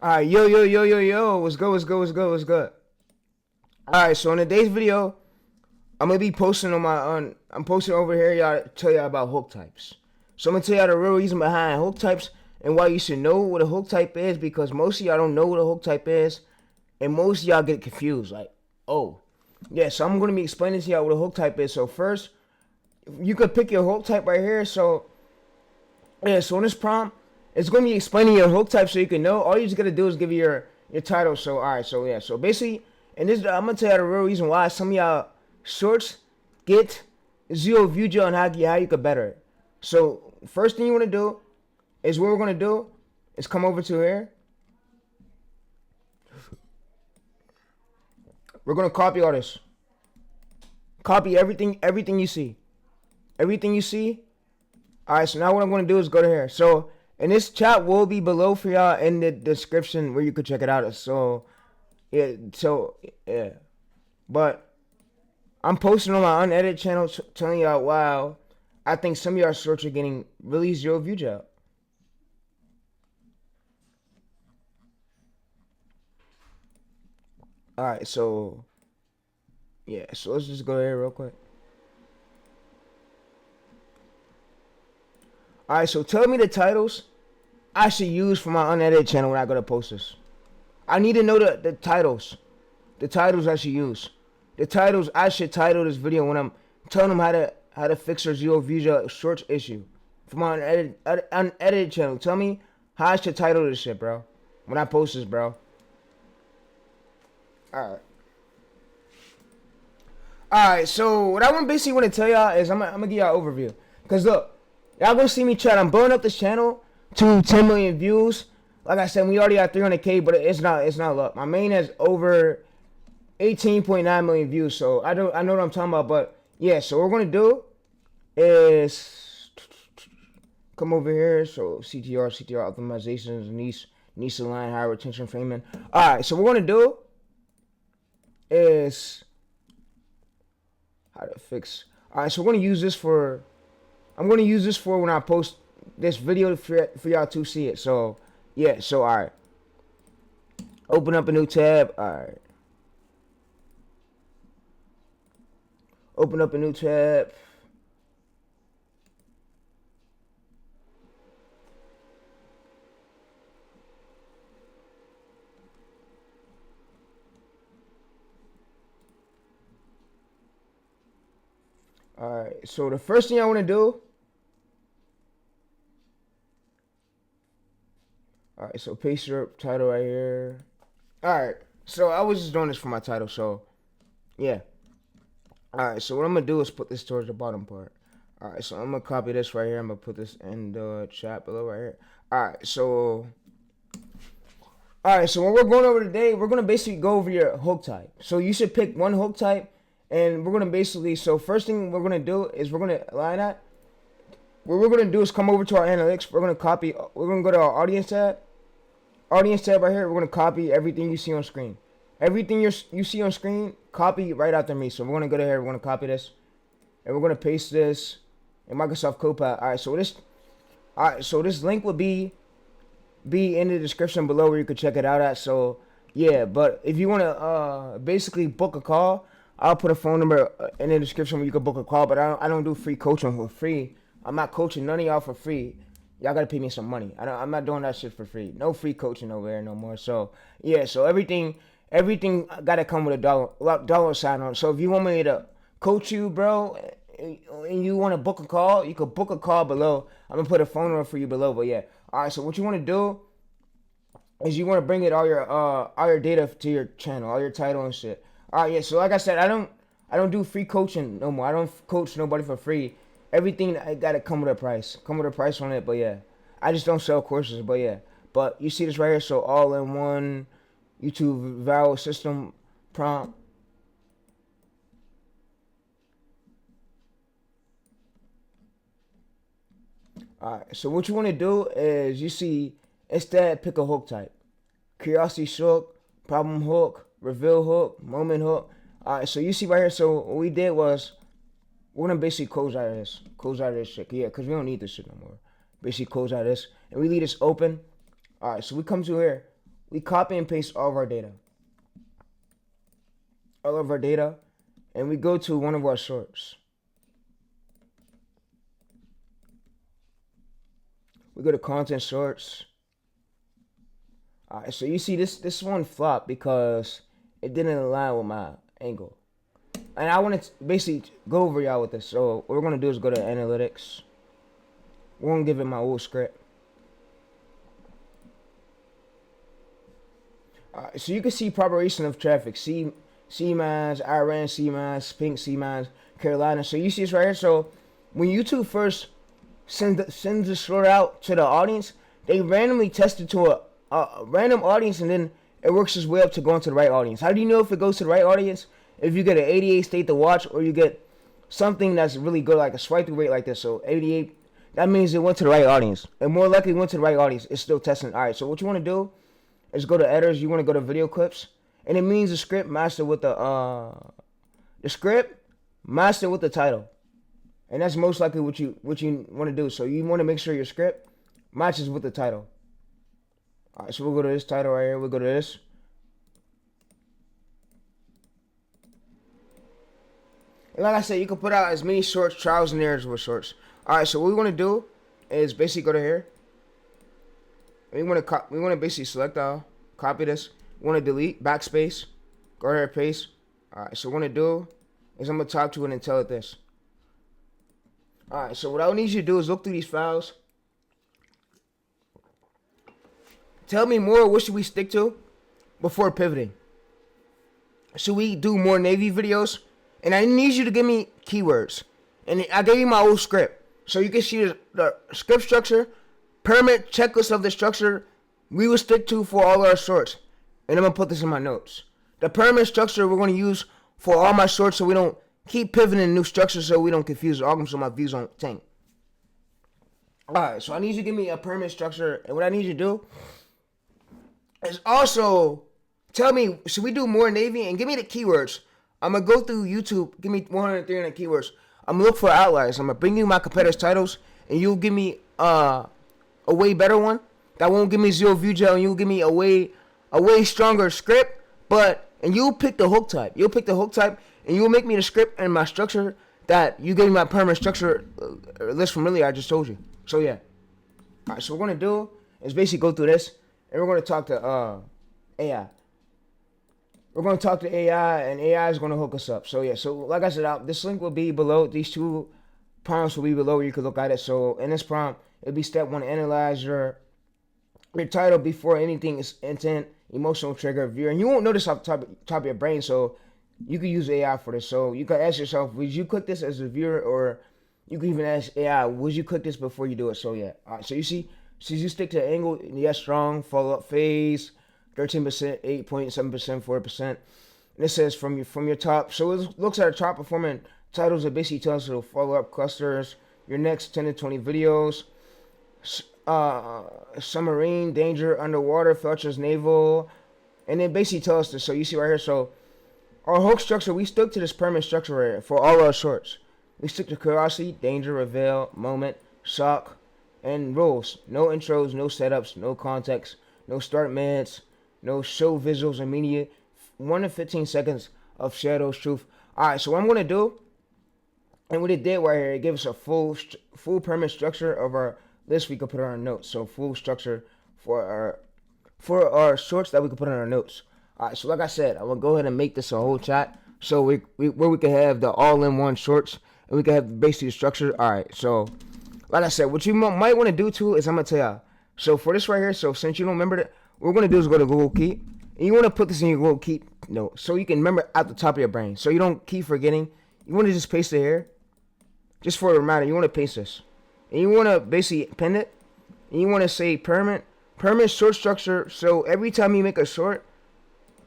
Alright, yo, what's good, what's good, what's good, what's good? Alright, so in today's video, I'm gonna be posting I'm posting over here, y'all, to tell y'all about hook types. So I'm gonna tell y'all the real reason behind hook types and why you should know what a hook type is, because most of y'all don't know what a hook type is, and most of y'all get confused, like, oh. Yeah, so I'm gonna be explaining to y'all what a hook type is. So first, you could pick your hook type right here, so yeah, so in this prompt, it's going to be explaining your hook type so you can know. All you just got to do is give your title. So, alright, so yeah. So basically, and this, I'm going to tell you the real reason why some of y'all shorts get zero view and how you could better it. So, first thing you want to do is what we're going to do is come over to here. We're going to copy all this. Copy everything you see. Everything you see. Alright, so now what I'm going to do is go to here. So, and this chat will be below for y'all in the description where you could check it out. So, yeah. But I'm posting on my unedited channel telling y'all, wow, I think some of y'all shorts are getting really zero view job. Alright, so, yeah. So let's just go here real quick. Alright, so tell me the titles I should use for my unedited channel when I go to post this. I need to know the titles. The titles I should use. The titles I should title this video when I'm telling them how to fix their zero view shorts issue. For my unedited channel. Tell me how I should title this shit, bro. When I post this, bro. Alright. Alright, so what I basically want to tell y'all is I'm gonna give y'all an overview. Because look, y'all gonna see me chat. I'm blowing up this channel to 10 million views. Like I said, we already got 300K, but it's not luck. My main has over 18.9 million views, so I know what I'm talking about. But yeah, so what we're gonna do is come over here. So CTR optimizations, niche align, high retention framing. All right, so what we're gonna do is how to fix. All right, so we're gonna use this for. I'm gonna use this for when I post this video for y'all to see it. So yeah, so alright. Open up a new tab. Alright. Open up a new tab. Alright, so the first thing I want to do. Alright, so paste your title right here. Alright, so I was just doing this for my title, so yeah. Alright, so what I'm going to do is put this towards the bottom part. Alright, so I'm going to copy this right here. I'm going to put this in the chat below right here. Alright, so what we're going over today, we're going to basically go over your hook type. So you should pick one hook type, and we're going to basically, so first thing we're going to do is we're going to align that. What we're going to do is come over to our analytics. We're going to go to our audience tab. Audience tab right here, we're going to copy everything you see on screen. Everything you see on screen, copy right after me. So we're going to go to here, we're going to copy this. And we're going to paste this in Microsoft Copilot. Alright, so this link will be in the description below where you can check it out at. So yeah, but if you want to basically book a call, I'll put a phone number in the description where you can book a call. But I don't do free coaching for free. I'm not coaching none of y'all for free. Y'all gotta pay me some money. I'm not doing that shit for free. No free coaching over there no more. So yeah, so everything gotta come with a dollar sign on it. So if you want me to coach you, bro, and you want to book a call, you could book a call below. I'm gonna put a phone number for you below. But yeah, all right. So what you want to do is you want to bring it all your data to your channel, all your title and shit. All right, yeah. So like I said, I don't do free coaching no more. I don't coach nobody for free. Everything I gotta come with a price. Come with a price on it, but yeah. I just don't sell courses, but yeah. But you see this right here, so all in one YouTube value system prompt. Alright, so what you want to do is you see instead pick a hook type. Curiosity hook, problem hook, reveal hook, moment hook. Alright, so you see right here, so what we did was we're gonna basically close out of this shit. Yeah, because we don't need this shit no more. Basically close out of this. And we leave this open. Alright, so we come to here. we copy and paste all of our data. All of our data, and we go to one of our shorts. We go to content shorts. Alright, so you see this one flopped because it didn't align with my angle. And I want to basically go over y'all with this. So what we're going to do is go to analytics. We're going to give it my old script. So you can see propagation of traffic. C mines, Iran C mines, Pink C mines, Carolina. So you see this right here. So when YouTube first sends the short out to the audience, they randomly test it to a random audience, and then it works its way up to going to the right audience. How do you know if it goes to the right audience? If you get an 88 state to watch, or you get something that's really good, like a swipe through rate like this. So 88, that means it went to the right audience. And more likely went to the right audience. It's still testing. Alright, so what you want to do is go to editors. You want to go to video clips. And it means the script master with the script master with the title. And that's most likely what you want to do. So you want to make sure your script matches with the title. Alright, so we'll go to this title right here. We'll go to this. And like I said, you can put out as many shorts, trials and errors with shorts. Alright, so what we want to do is basically go to here. We want to basically select all, copy this. We want to delete, backspace, go here, paste. Alright, so what I'm going to do is I'm going to talk to it and tell it this. Alright, so what I need you to do is look through these files. Tell me more, what should we stick to before pivoting? Should we do more Navy videos? And I need you to give me keywords. And I gave you my old script. So you can see the script structure, permit checklist of the structure we will stick to for all our shorts. And I'm going to put this in my notes. The permit structure we're going to use for all my shorts so we don't keep pivoting new structures so we don't confuse the algorithm so my views don't tank. Alright, so I need you to give me a permit structure. And what I need you to do is also tell me, should we do more Navy? And give me the keywords. I'm going to go through YouTube, give me 100, 300 keywords. I'm going to look for outliers. I'm going to bring you my competitors' titles, and you'll give me a way better one. That won't give me zero view gel, and you'll give me a way stronger script. And you'll pick the hook type. You'll pick the hook type, and you'll make me the script and my structure that you gave me my permanent structure list from earlier I just told you. So, yeah. All right, so what we're going to do is basically go through this, and we're going to talk to AI. We're going to talk to AI, and AI is going to hook us up. So, yeah. So, like I said, this link will be below. These two prompts will be below where you can look at it. So, in this prompt, it'll be step 1, analyze your title before anything is intent, emotional trigger, viewer. And you won't notice off the top of your brain, so you can use AI for this. So, you can ask yourself, would you click this as a viewer? Or you can even ask AI, would you click this before you do it? So, yeah. All right. So, you see, since you stick to the angle, yes, strong, follow-up phase, 13%, 8.7%, 4%. And it says from your top. So it looks at our top performing titles that basically tells us to follow up clusters, your next 10 to 20 videos, submarine, danger, underwater, filters, naval, and then basically tell us this. So you see right here. So our hook structure, we stuck to this permanent structure right here for all our shorts. We stick to curiosity, danger, reveal, moment, shock, and rules. No intros, no setups, no context, no start minutes. No show visuals immediate. 1 to 15 seconds of shadows, truth. Alright, so what I'm going to do, and what it did right here, it gave us a full permanent structure of our list we could put on our notes. So full structure for our shorts that we could put on our notes. Alright, so like I said, I'm going to go ahead and make this a whole chat. So where we can have the all-in-one shorts, and we can have basically the structure. Alright, so like I said, what you might want to do too is I'm going to tell y'all. So for this right here, so since you don't remember that, what we're going to do is go to Google Keep. And you want to put this in your Google Keep note so you can remember at the top of your brain. So you don't keep forgetting. You want to just paste it here. Just for a reminder, you want to paste this. And you want to basically pin it. And you want to say permanent short structure. So every time you make a short,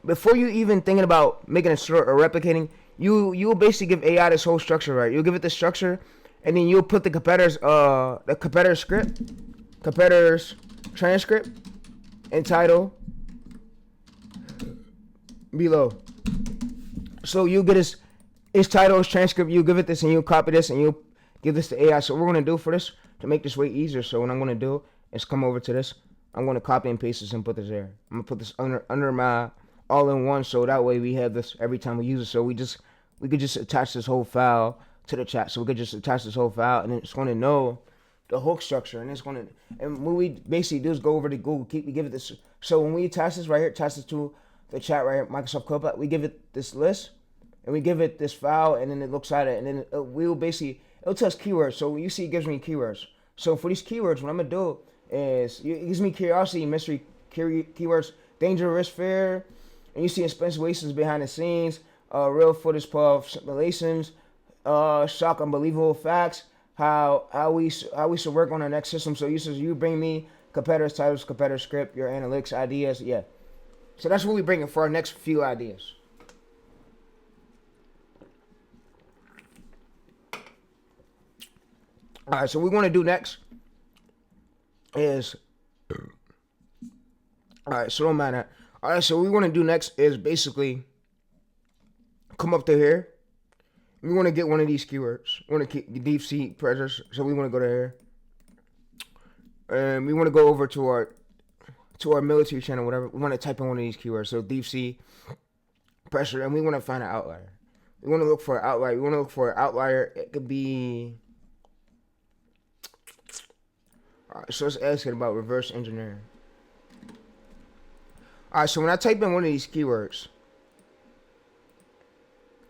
before you even thinking about making a short or replicating, you'll basically give AI this whole structure, right? You'll give it the structure. And then you'll put the competitor's script, competitor's transcript, and title below. So you get his title, his transcript, you give it this, and you copy this, and you give this to AI. So what we're going to do for this, to make this way easier, so what I'm going to do is come over to this. I'm gonna copy and paste this and put this there. I'm gonna put this under my all-in-one, so that way we have this every time we use it. So we could just attach this whole file to the chat. So we could just attach this whole file, and it's gonna know the hook structure, and it's gonna, and what we basically do is go over to Google Keep. We give it this. So when we attach this right here, attach this to the chat right here, Microsoft CapCut, we give it this list, and we give it this file, and then it looks at it, and then we'll basically, it'll tell us keywords. So you see, it gives me keywords. So for these keywords, what I'm gonna do is it gives me curiosity, mystery keywords, danger, risk, fear, and you see expensive wastes behind the scenes, real footage of simulations, shock, unbelievable facts, how we should work on our next system. So you bring me competitors, titles, competitor script, your analytics, ideas, yeah. So that's what we bring in for our next few ideas. All right, so what we want to do next is, all right, so don't mind that. All right, so what we want to do next is basically come up to here. We want to get one of these keywords. We want to keep deep sea pressures, so we want to go to here, and we want to go over to our military channel, whatever. We want to type in one of these keywords, so deep sea pressure, and we want to find an outlier. We want to look for an outlier. We want to look for an outlier. It could be. Alright, so it's asking about reverse engineering. Alright, so when I type in one of these keywords,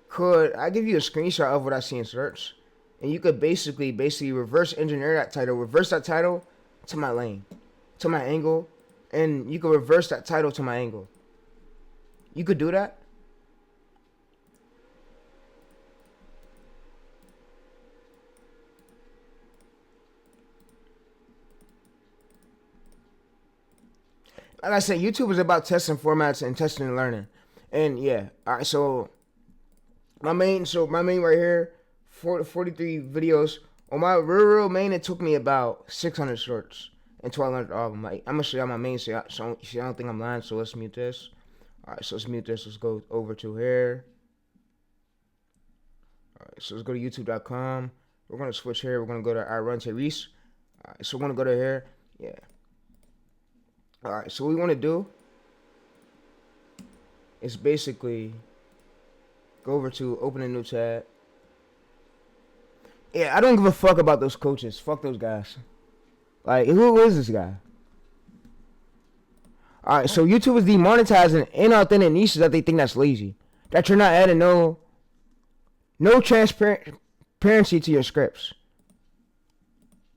could I give you a screenshot of what I see in search? And you could basically reverse engineer that title, reverse that title to my lane, to my angle, and you could reverse that title to my angle. You could do that. Like I said, YouTube is about testing formats and testing and learning. And yeah, all right, so my main right here, 43 videos. On my real main, it took me about 600 shorts until I learned all of them. Like, I'm gonna show you my main, so I don't think I'm lying, so let's mute this. All right, so let's mute this. Let's go over to here. All right, so let's go to youtube.com. We're gonna switch here. We're gonna go to I Run Therese. All right, so we're gonna go to here. Yeah. All right, so what we want to do is basically go over to open a new tab. Yeah, I don't give a fuck about those coaches. Fuck those guys. Like, who is this guy? All right, so YouTube is demonetizing inauthentic niches that they think that's lazy. That you're not adding no transparency to your scripts.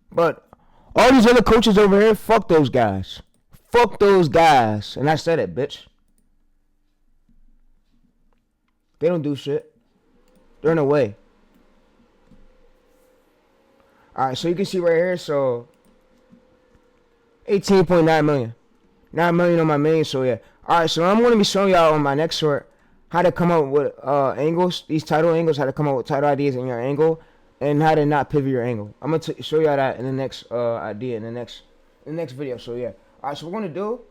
But all these other coaches over here, fuck those guys. Fuck those guys. And I said it, bitch. They don't do shit. They're in the way. Alright, so you can see right here, so 18.9 million. 9 million on my main, so yeah. Alright, so I'm going to be showing y'all on my next short how to come up with angles, these title angles, how to come up with title ideas in your angle, and how to not pivot your angle. I'm going to show y'all that in the next idea, in the next video, so yeah. Alright, so what we're going to do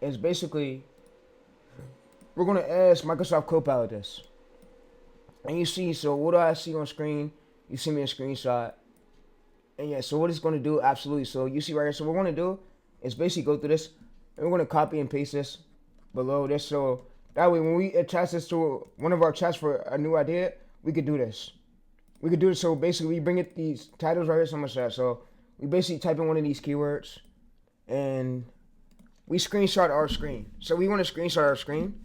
is basically, we're going to ask Microsoft Copilot this. And you see, so what do I see on screen? You see me a screenshot. And yeah, so what it's going to do, absolutely. So you see right here, so what we're going to do is basically go through this. And we're going to copy and paste this below this. So that way when we attach this to one of our chats for a new idea, we could do this. We could do it, so basically we bring it these titles right here, so much that. So we basically type in one of these keywords. And we screenshot our screen. So we want to screenshot our screen.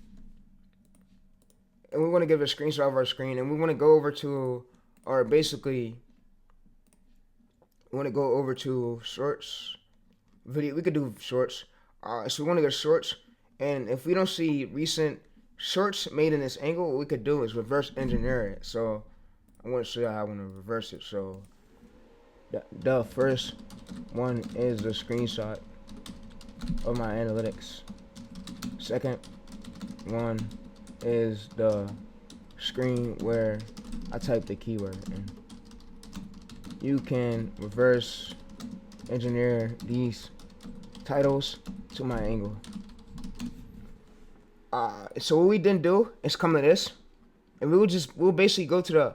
And we want to give a screenshot of our screen. And we want to go over to, or basically, we want to go over to shorts. Video. We could do shorts. So we want to go shorts. And if we don't see recent shorts made in this angle, what we could do is reverse engineer it. So I want to show you how I want to reverse it. So the first one is the screenshot of my analytics. Second one is the screen where I type the keyword in. You can reverse engineer these titles to my angle. So what we didn't do is come to this, and we'll basically go to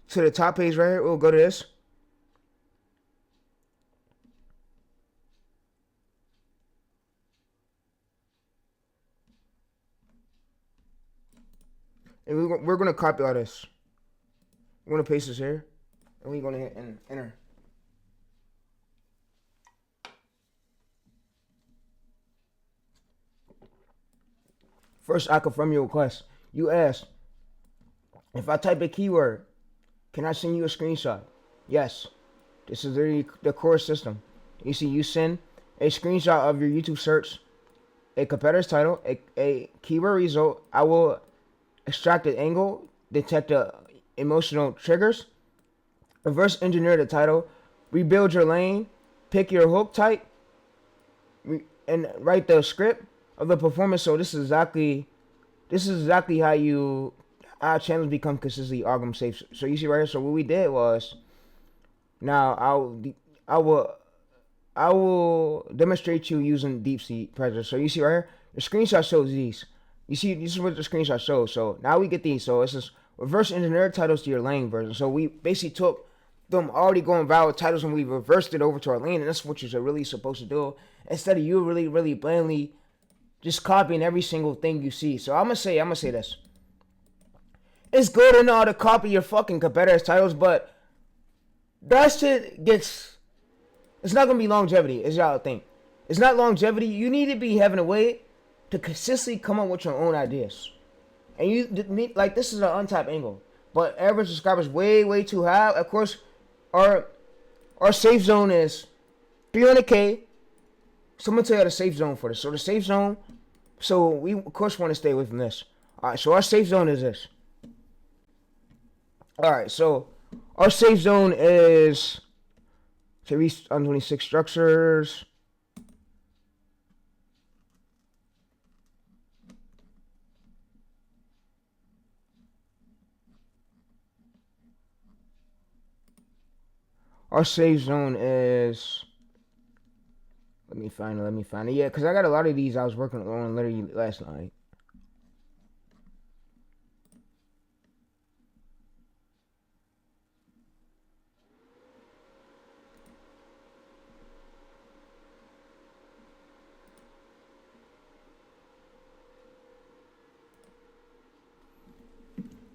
the top page right here. We'll go to this. And we're gonna copy all this. We're gonna paste this here, and we're gonna hit enter. First, I confirm your request. You asked, if I type a keyword, can I send you a screenshot? Yes. This is the core system. You see, you send a screenshot of your YouTube search, a competitor's title, a keyword result. I will extract the angle, detect the emotional triggers, reverse engineer the title, rebuild your lane, pick your hook type, and write the script of the performance. So this is exactly how our channels become consistently algorithm safe. So you see right here. So what we did was, now I will demonstrate you using deep sea predator. So you see right here, the screenshot shows these. You see, this is what the screenshot shows. So now we get these. So it's just reverse engineer titles to your lane version. So we basically took them already going viral titles and we reversed it over to our lane, and that's what you're really supposed to do, instead of you really blindly just copying every single thing you see. So I'm gonna say this. It's good to know how to copy your fucking competitors' titles, but that shit gets... It's not gonna be longevity, is y'all think. It's not longevity. You need to be having a way to consistently come up with your own ideas. And you need, like, this is an untapped angle, but average subscribers way too high. Of course, our safe zone is 300K. So I'm gonna tell you the safe zone for this. So the safe zone, so we of course want to stay away from this. Alright, so our safe zone is this. Alright, so our safe zone is to reach 26 structures. Our safe zone is... Let me find it. Yeah, because I got a lot of these I was working on literally last night.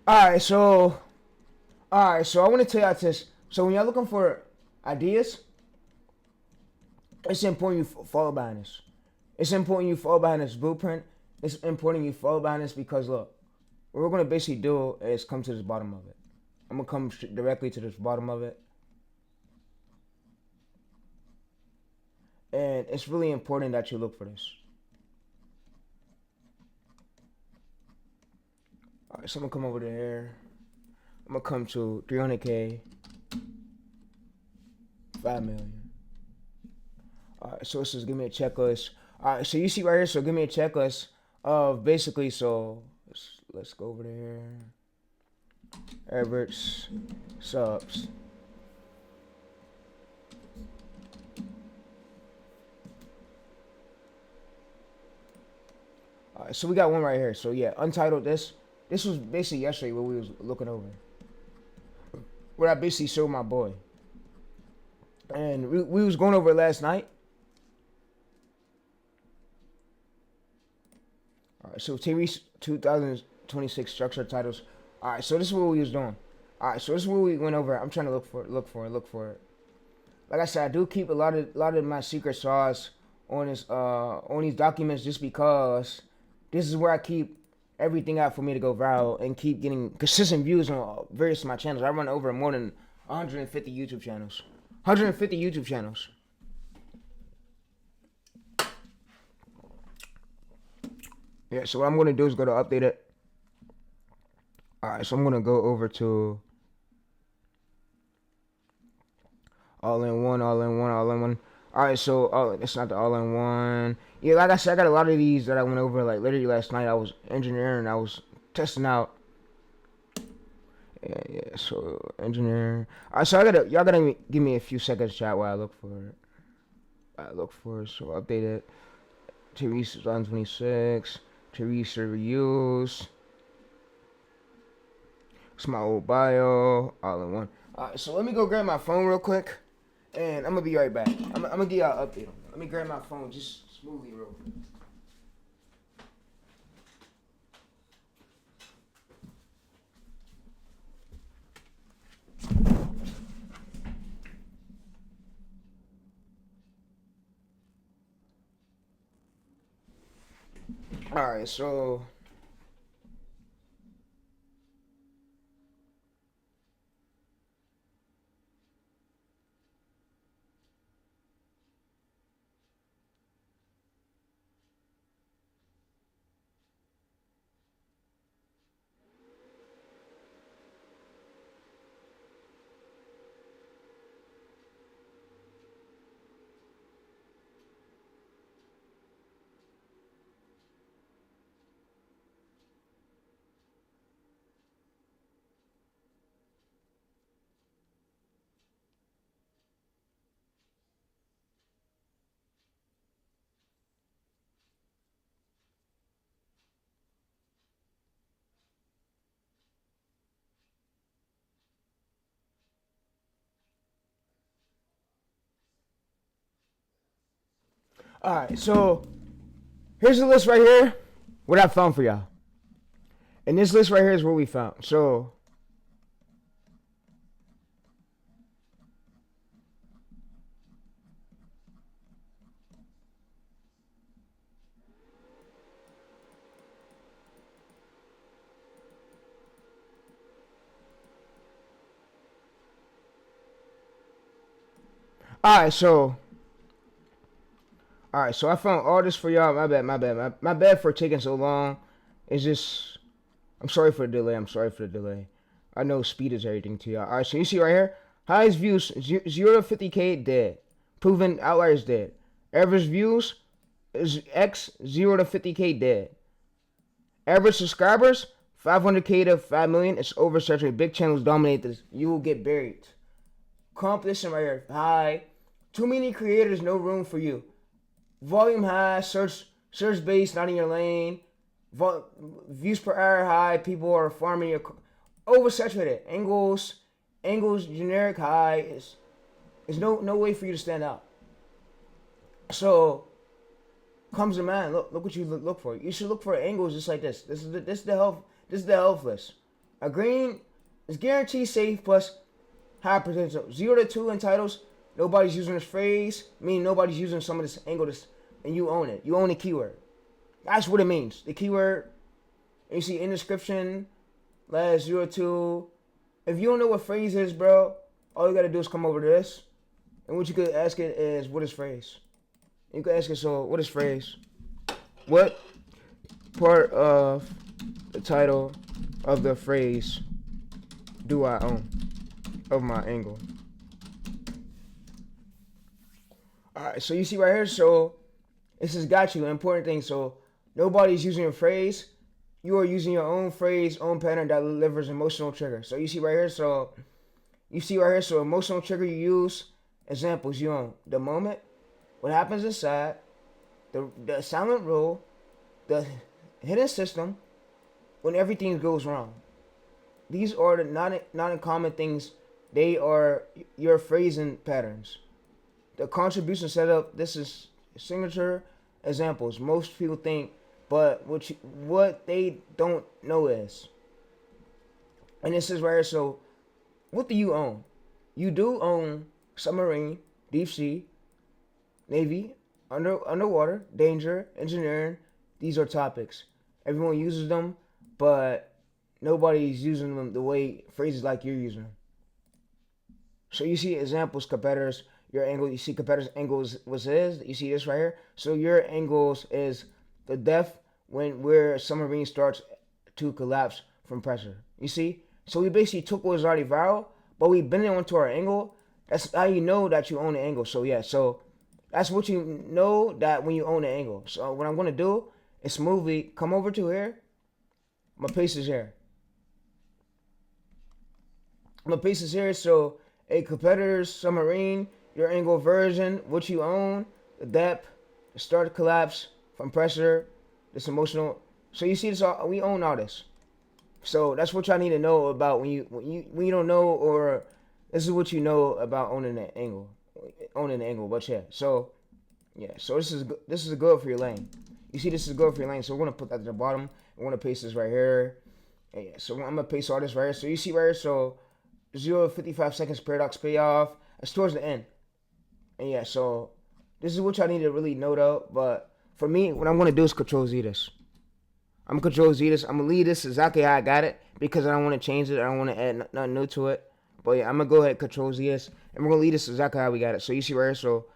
Alright, so I want to tell y'all this. So when y'all looking for ideas, it's important you follow behind this. It's important you follow behind this blueprint. It's important you follow behind this because, look, what we're going to basically do is come to this bottom of it. I'm going to come directly to this bottom of it. And it's really important that you look for this. Alright, so I'm going to come over to here. I'm going to come to 300K, 5 million. Alright, so this is give me a checklist. Alright, so you see right here, so give me a checklist of basically, so let's go over there. Average subs. Alright, so we got one right here. So yeah, untitled this. This was basically yesterday what we was looking over. What I basically showed my boy. And we was going over it last night. Alright, so TV 2026 structure titles. Alright, so this is what we was doing. Alright, so this is what we went over. I'm trying to look for it. Like I said, I do keep a lot of my secret sauce on this on these documents just because this is where I keep everything out for me to go viral and keep getting consistent views on various of my channels. I run over more than 150 YouTube channels. 150 YouTube channels. Yeah, so what I'm going to do is go to update it. Alright, so I'm going to go over to all-in-one. Alright, so it's not the all-in-one. Yeah, like I said, I got a lot of these that I went over, like, literally last night. I was engineering, I was testing out. Yeah, so engineer. Alright, so y'all gotta give me a few seconds, chat, while I look for it. So update it. Teresa 2026. Teresa reviews. It's my old bio. All-in-one. Alright, so let me go grab my phone real quick. And I'm gonna be right back. I'm gonna give y'all an update. Let me grab my phone just smoothly real quick. All right, so all right, so here's the list right here. What I found for y'all, and this list right here is what we found. So all right, so all right, so I found all this for y'all. My bad for taking so long. It's just I'm sorry for the delay. I'm sorry for the delay. I know speed is everything to y'all. All right, so you see right here, highest views 0 to 50K dead, proven outliers dead. Average views is X 0 to 50K dead. Average subscribers 500K to 5 million. It's oversaturated. Big channels dominate this. You will get buried. Competition right here high. Too many creators, no room for you. Volume high, search base not in your lane. Views per hour high. People are farming your oversaturated. Angles generic high. Is no way for you to stand out. So comes to mind. Look what you look for. You should look for angles just like this. This is the health list. A green is guaranteed safe plus high potential. 0 to 2 in titles. Nobody's using this phrase. Meaning nobody's using some of this angle. And you own it. You own the keyword. That's what it means. The keyword. And you see in description. Last 0 to 2. If you don't know what phrase is, bro, all you gotta do is come over to this. And what you could ask it is, what is phrase? You could ask it, so what is phrase? What part of the title of the phrase do I own of my angle? Alright, so you see right here, so this has got you an important thing. So nobody's using a phrase. You are using your own phrase, own pattern that delivers emotional trigger. So you see right here, so emotional trigger you use, examples you own. The moment, what happens inside, the silent rule, the hidden system, when everything goes wrong. These are the not uncommon things. They are your phrasing patterns. The contribution setup, this is signature examples. Most people think, but what they don't know is, and this is right here, so what do you own? You do own submarine, deep sea, Navy, underwater, danger, engineering. These are topics. Everyone uses them, but nobody's using them the way phrases like you're using them. So you see examples, competitors, your angle. You see competitors' angles. What it is? You see this right here. So your angles is the depth where a submarine starts to collapse from pressure. You see. So we basically took what was already viral, but we bent it onto our angle. That's how you know that you own the angle. So yeah. So that's what you know that when you own the angle. So what I'm gonna do is smoothly come over to here. I'm gonna paste this here. I'm gonna paste this here. So a competitor's submarine, your angle version, what you own, the depth, the start to collapse from pressure, this emotional. So you see this all, we own all this. So that's what y'all need to know about when you don't know, or this is what you know about owning the angle. But yeah, so this is good for your lane. You see, this is good for your lane. So we're gonna put that at the bottom. We're gonna paste this right here. And yeah, so I'm gonna paste all this right here. So you see right here, so 0 to 55 seconds paradox payoff. It's towards the end. And yeah, so this is what y'all need to really note out. But For me, what I'm gonna do is Control Z this. I'm gonna Control Z this. I'm gonna leave this exactly how I got it because I don't want to change it. I don't want to add nothing new to it. But yeah, I'm gonna go ahead and Control Z this, and we're gonna leave this exactly how we got it. So you see right here. So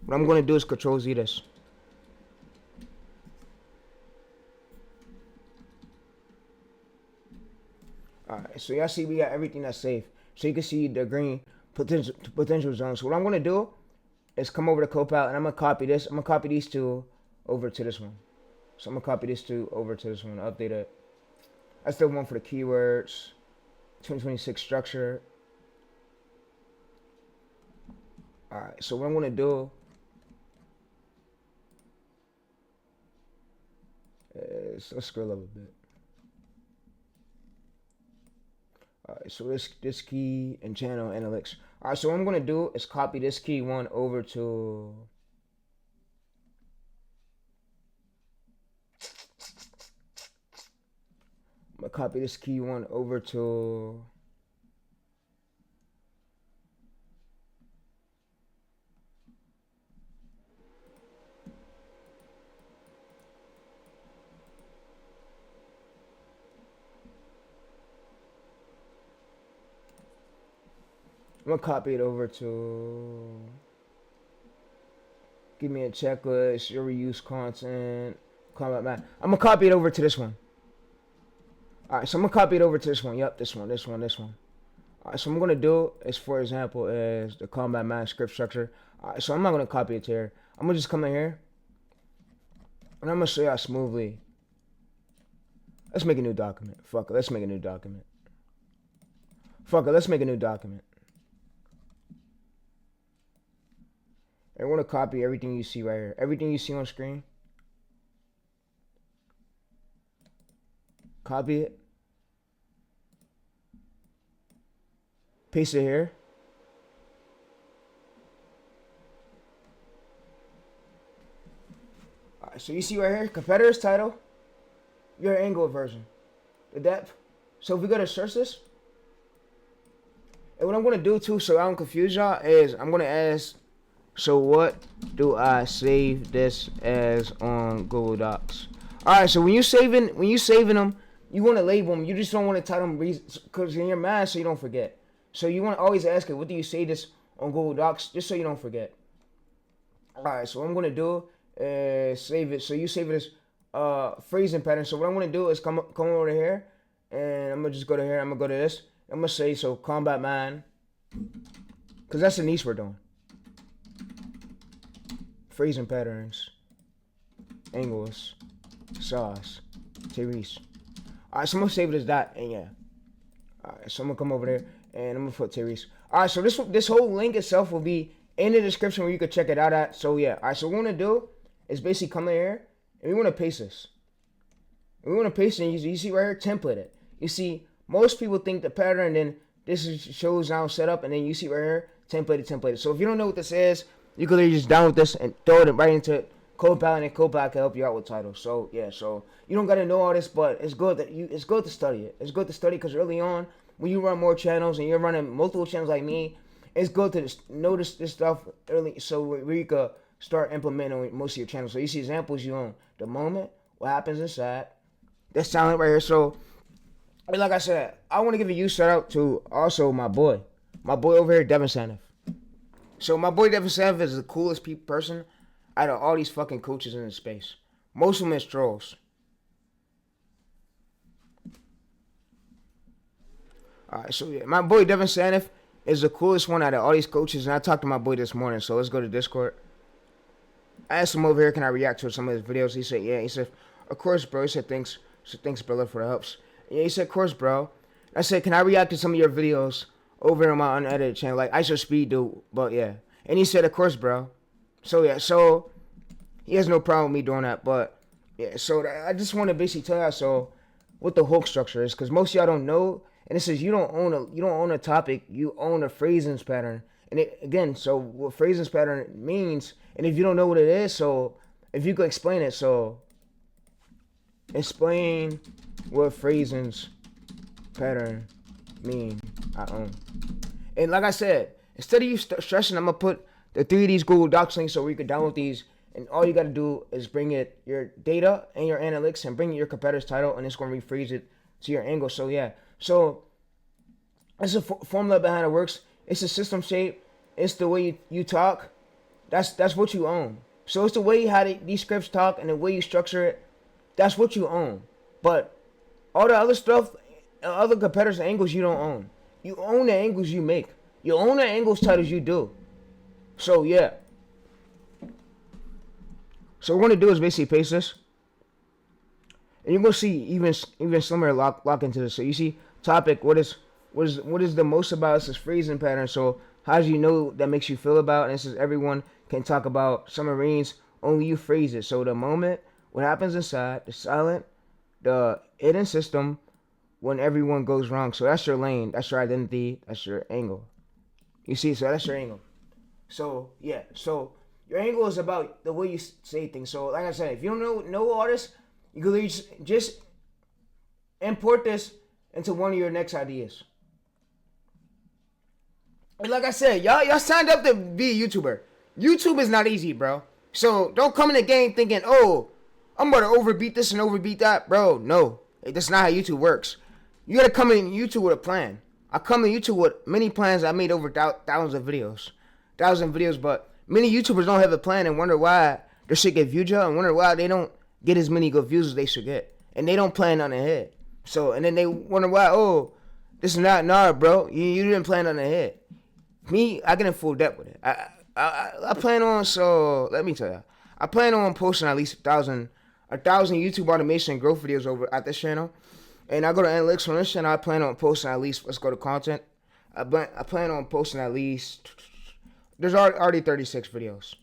what I'm gonna do is Control Z this. Alright, so y'all see we got everything that's safe. So you can see the green potential zone. So what I'm gonna do is come over to Copilot and I'm gonna copy this. I'm gonna copy these two over to this one. So I'm gonna copy this two over to this one, update it. That's the one for the keywords. 2026 structure. Alright, so what I'm gonna do is let's scroll up a bit. Alright, so this key and channel analytics. Alright, so what I'm gonna do is copy this key one over to I'm gonna copy this key one over to I'm gonna copy it over to give me a checklist, your reuse content, combat man. I'm gonna copy it over to this one. Alright, so I'm gonna copy it over to this one. Yep, this one. Alright, so what I'm gonna do is, for example, is the combat man script structure. Alright, so I'm not gonna copy it here. I'm gonna just come in here and I'm gonna show y'all smoothly. Let's make a new document. Fuck it, let's make a new document. I want to copy everything you see right here. Everything you see on screen. Copy it. Paste it here. Alright, so you see right here, competitors title, your angle version, the depth. So if we go to search this, and what I'm going to do too, so I don't confuse y'all, is I'm going to ask, so what do I save this as on Google Docs? Alright, so when you saving them, you want to label them. You just don't want to title them because in your mind, so you don't forget. So you want to always ask it, what do you save this on Google Docs, just so you don't forget. Alright, so what I'm gonna do is save it. So you save it as phrasing pattern. So what I'm gonna do is come over here, and I'm gonna just go to here. I'm gonna go to this. I'm gonna say so combat man, because that's the niche we're doing. Phrasing patterns, angles, sauce, Therese. Alright, so I'm gonna save it as that, and yeah. Alright, so I'm gonna come over there and I'm gonna put Therese. Alright, so this whole link itself will be in the description where you can check it out at. So yeah, alright, so what we're gonna do is basically come in here and we wanna paste this. And we wanna paste it, and you see right here, template it. You see, most people think the pattern, then this shows now set up, and then you see right here, template it. So if you don't know what this is, you can literally just download this and throw it right into Copilot, and Copilot can help you out with titles. So yeah, so you don't gotta know all this, but it's good to study it. It's good to study because early on, when you run more channels and you're running multiple channels like me, it's good to notice this stuff early, so where you could start implementing most of your channels. So you see examples you own. The moment, what happens inside, that's silent right here. So like I said, I want to give a huge shout out to also my boy over here, Devin Sanif. So my boy Devin Sanif is the coolest person out of all these fucking coaches in the space. Most of them is trolls. Alright, so yeah, my boy Devin Sanif is the coolest one out of all these coaches, and I talked to my boy this morning, so let's go to Discord. I asked him over here, can I react to some of his videos? He said, yeah. He said, of course, bro. He said, thanks. Thanks, brother, for the helps. Yeah, he said, of course, bro. I said, can I react to some of your videos over on my unedited channel, like I should speed do, but yeah. And he said, of course, bro. So yeah, so he has no problem with me doing that, but yeah. So I just want to basically tell y'all so what the hook structure is, because most of y'all don't know. And it says you don't own a topic, you own a phrasings pattern. And again, so what phrasings pattern means, and if you don't know what it is, so if you could explain it, so explain what phrasings pattern mean. I own. And like I said, instead of you stressing, I'm gonna put the 3 of these Google Docs links so we can download these and all you got to do is bring it your data and your analytics and bring it your competitor's title, and it's going to rephrase it to your angle. So yeah, so it's a formula behind it works. It's a system shape. It's the way you talk. That's what you own. So it's the way how these scripts talk and the way you structure it. That's what you own. But all the other stuff, other competitors' angles, you don't own. You own the angles you make. You own the angles titles you do. So yeah. So what we're gonna do is basically paste this, and you're gonna see even slimmer lock into this. So you see topic. What is the most about? This is phrasing pattern. So how do you know that makes you feel about? And this is everyone can talk about submarines. Only you phrase it. So the moment, what happens inside, the silent, the hidden system, when everyone goes wrong. So that's your lane. That's your identity. That's your angle. You see, so that's your angle. So yeah, so your angle is about the way you say things. So like I said, if you don't know all this, you can just import this into one of your next ideas. And like I said, y'all signed up to be a YouTuber. YouTube is not easy, bro. So don't come in the game thinking, oh, I'm about to overbeat this and overbeat that, bro. No, that's not how YouTube works. You gotta come in YouTube with a plan. I come to YouTube with many plans. I made over thousands of videos, but many YouTubers don't have a plan and wonder why their shit get viewed and wonder why they don't get as many good views as they should get, and they don't plan on ahead. So and then they wonder why, oh, this is not bro. You didn't plan on ahead. Me, I get in full depth with it. I plan on, so let me tell you, I plan on posting at least 1,000 YouTube automation growth videos over at this channel. And I go to analytics on this channel. I plan on posting at least, let's go to content. I plan on posting at least, there's already 36 videos.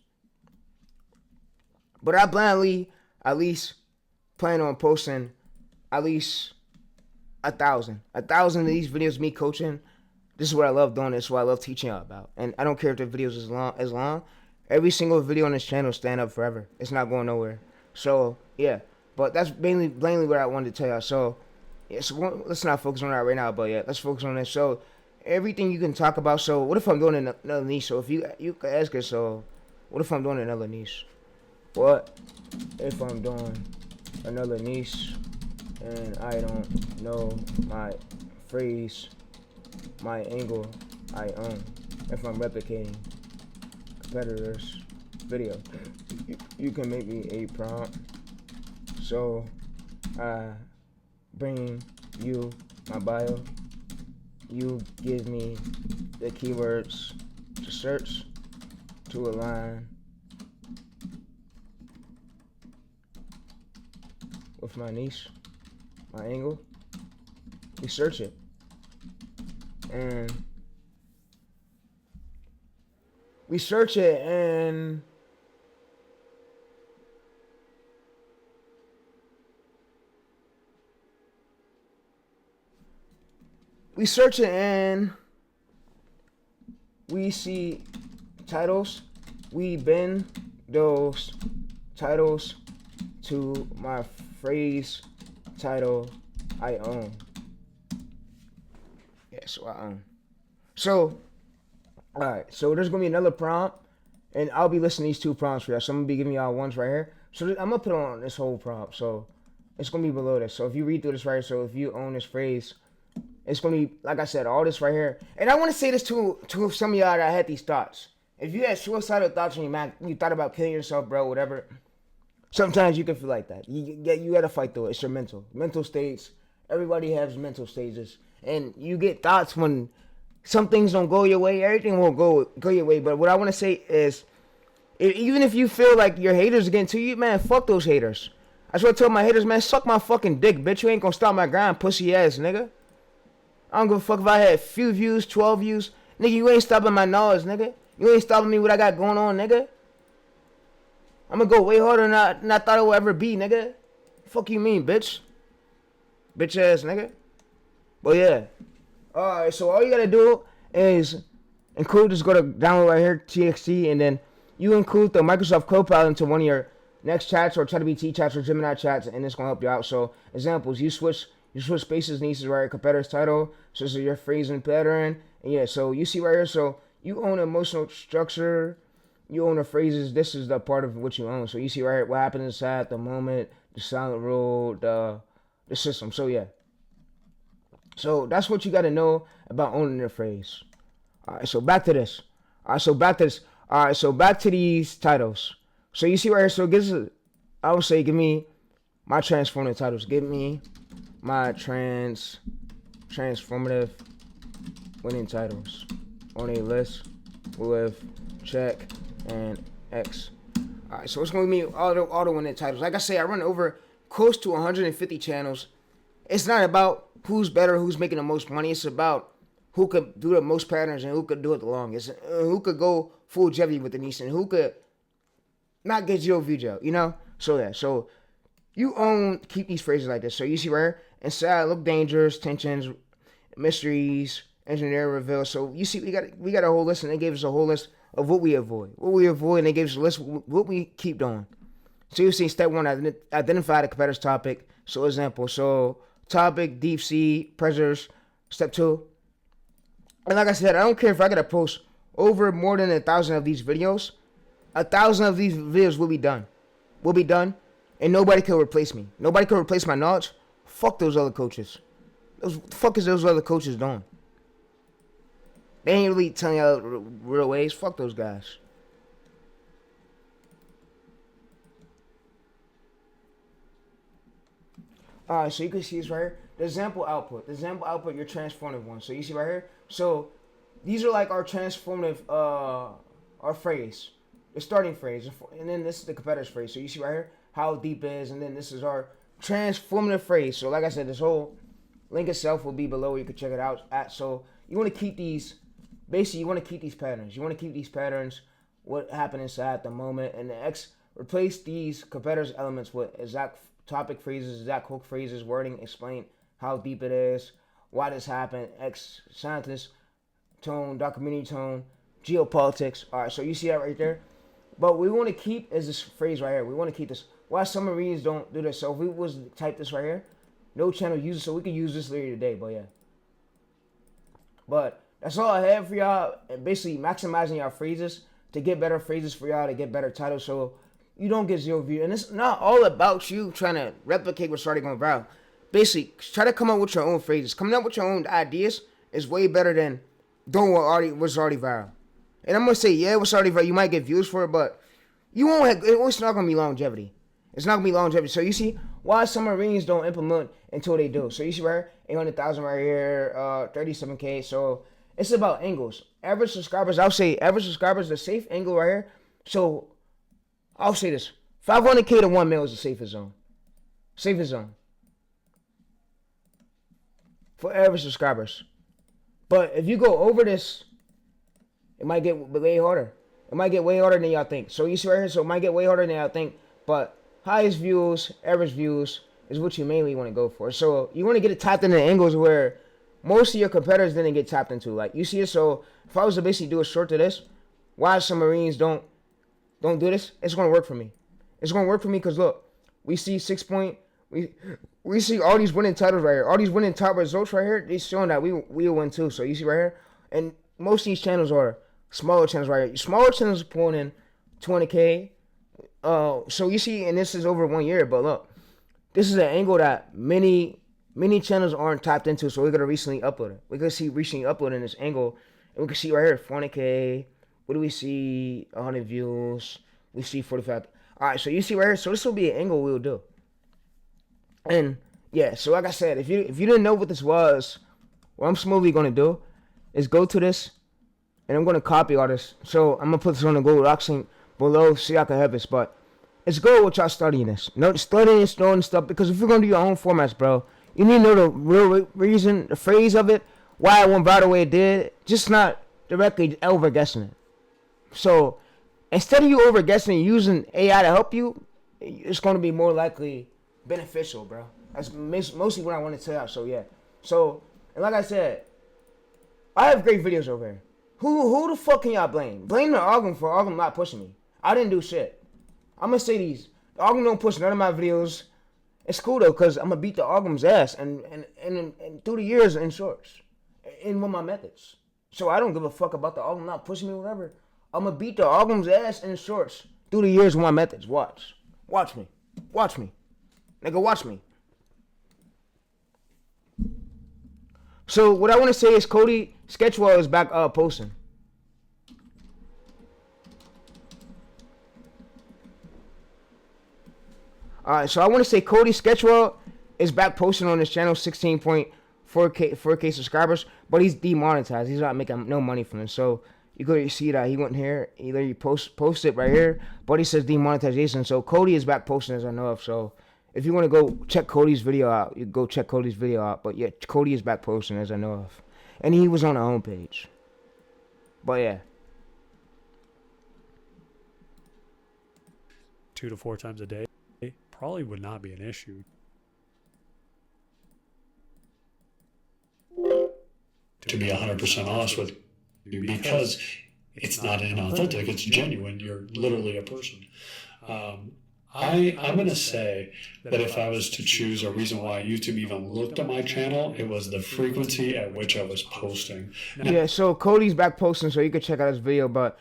But I blindly at least plan on posting at least 1,000. 1,000 of these videos, me coaching. This is what I love doing. This is what I love teaching y'all about. And I don't care if the videos is long. Every single video on this channel stand up forever. It's not going nowhere. So yeah, but that's mainly what I wanted to tell y'all. So yeah, so let's not focus on that right now. But yeah, let's focus on this. So everything you can talk about. So what if I'm doing another niche? So if you can ask us. So what if I'm doing another niche? What if I'm doing another niche and I don't know my phrase, my angle I own? If I'm replicating competitors' video, you can make me a prompt. So I bring you my bio. You give me the keywords to search to align with my niche, my angle. We search it. And we search it and we see titles. We bend those titles to my phrase title I own. Yeah, so I own. So, alright, so there's gonna be another prompt, and I'll be listing these two prompts for y'all. So I'm gonna be giving y'all ones right here. So I'm gonna put on this whole prompt. So it's gonna be below this. So if you read through this right here, so if you own this phrase, it's gonna be, like I said, all this right here. And I wanna say this to some of y'all that had these thoughts. If you had suicidal thoughts in your mind, you thought about killing yourself, bro, whatever, sometimes you can feel like that. You gotta fight through it. It's your mental states. Everybody has mental stages. And you get thoughts when some things don't go your way. Everything won't go your way. But what I want to say is, even if you feel like your haters are getting to you, man, fuck those haters. That's what I tell my haters, man, suck my fucking dick, bitch. You ain't gonna stop my grind, pussy ass, nigga. I don't give a fuck if I had few views, 12 views. Nigga, you ain't stopping my knowledge, nigga. You ain't stopping me what I got going on, nigga. I'm gonna go way harder than I thought it would ever be, nigga. Fuck you mean, bitch? Bitch ass, nigga. But yeah. Alright, so all you gotta do is include, just go to download right here, TXT, and then you include the Microsoft Copilot into one of your next chats or ChatGPT chats or Gemini chats, and it's gonna help you out. So examples, you switch spaces, niches right here, competitor's title, so this is your phrase and pattern. And yeah, so you see right here, so you own emotional structure, you own the phrases. This is the part of what you own. So you see right here what happened inside the moment, the silent rule, the system. So yeah. So that's what you got to know about owning the phrase. All right. So back to this. All right. So back to this. All right. So back to these titles. So you see right here. So I would say give me my transformative titles. Give me my transformative winning titles on a list with check and X. Alright, so it's going to be auto winning titles. Like I say, I run over close to 150 channels. It's not about who's better, who's making the most money. It's about who could do the most patterns and who could do it the longest. Who could go full Jevy with the niche and who could not get zero view gel, you know? So yeah, so you keep these phrases like this. So you see right here, inside, look dangerous, tensions, mysteries, engineer reveal. So you see, we got a whole list, and they gave us a whole list of what we avoid, and they gave us a list of what we keep doing. So you see, step one, identify the competitor's topic. So example, topic, deep sea, pressures. Step two, and like I said, I don't care if I gotta post over more than 1,000 of these videos. 1,000 of these videos will be done. And nobody can replace me. Nobody can replace my knowledge. Fuck those other coaches. What the fuck is those other coaches doing? They ain't really telling y'all real ways. Fuck those guys. Alright, so you can see this right here. The example output. Your transformative one. So you see right here? So these are like our transformative our phrase. The starting phrase. And then this is the competitor's phrase. So you see right here how deep it is, and then this is our transformative phrase. So like I said, this whole link itself will be below. You can check it out at. So you want to keep these. Basically, you want to keep these patterns. What happened inside the moment, and the X replace these competitors' elements with exact topic phrases, exact hook phrases, wording, explain how deep it is, why this happened, X scientist tone, documentary tone, geopolitics. All right, so you see that right there. But we want to keep is this phrase right here. We want to keep this. Why submarines don't do this? So if we was to type this right here, no channel uses, so we can use this later today. But yeah. But that's all I have for y'all. And basically maximizing y'all phrases to get better phrases for y'all, to get better titles, so you don't get zero view. And it's not all about you trying to replicate what's already going viral. Basically, try to come up with your own phrases. Coming up with your own ideas is way better than doing what's already viral. And I'm gonna say, yeah, what's already viral, you might get views for it, but you won't have, it's not gonna be longevity. It's not gonna be longevity. So you see why submarines don't implement until they do. So you see right here, 800,000 right here, 37K. So it's about angles. Average subscribers, I'll say average subscribers, the safe angle right here. So I'll say this, 500K to 1 mil is the safest zone. Safest zone. For average subscribers. But if you go over this, it might get way harder. It might get way harder than y'all think. So you see right here, so it might get way harder than y'all think. But highest views, average views is what you mainly want to go for. So you want to get it tapped into angles where most of your competitors didn't get tapped into. Like you see it, so if I was to basically do a short to this, why submarines don't do this, it's gonna work for me. It's gonna work for me because look, we see we see all these winning titles right here, all these winning top results right here. They showing that we win too. So you see right here, and most of these channels are smaller channels right here. Smaller channels are pulling in 20K. So you see, and this is over 1 year. But look, this is an angle that many channels aren't tapped into. So we're gonna recently upload it. We're gonna see recently uploading this angle, and we can see right here 20K. What do we see? 100 views. We see 45. All right, so you see right here. So this will be an angle we'll do. And yeah, so like I said, if you didn't know what this was, what I'm smoothly gonna do is go to this, and I'm gonna copy all this. So I'm gonna put this on the Google Docs link below, so y'all can have this. But it's good with y'all studying this. You know, studying and knowing stuff, because if you're gonna do your own formats, bro, you need to know the real reason, the phrase of it, why it went right the way it did, just not directly over guessing it. So instead of you over guessing and using AI to help you, it's gonna be more likely beneficial, bro. That's mostly what I want to tell y'all. So yeah. So, and like I said, I have great videos over here. Who the fuck can y'all blame? Blame the algorithm for algorithm not pushing me. I didn't do shit. I'm gonna say these. The algorithm don't push none of my videos. It's cool though, cause I'm gonna beat the algorithm's ass and through the years in shorts, and with my methods. So I don't give a fuck about the algorithm not pushing me, whatever. I'm gonna beat the album's ass in shorts through the years with my methods. Watch me, nigga, watch me. So what I want to say is Cody Sketchwell is back posting. Alright, so I want to say Cody Sketchwell is back posting on his channel, 16.4K subscribers, but he's demonetized. He's not making no money from it. So you go see that he went here, either you post it right here, but he says demonetization. So Cody is back posting as I know of. So if you want to go check Cody's video out, you go check Cody's video out. But yeah, Cody is back posting as I know of, and he was on the homepage. But yeah, 2 to 4 times a day probably would not be an issue. To be 100% honest with you, because it's not inauthentic, it's genuine. You're literally a person. I'm going to say that if I was to choose a reason why YouTube even looked at my channel, it was the frequency at which I was posting. Yeah, so Cody's back posting, so you can check out his video, but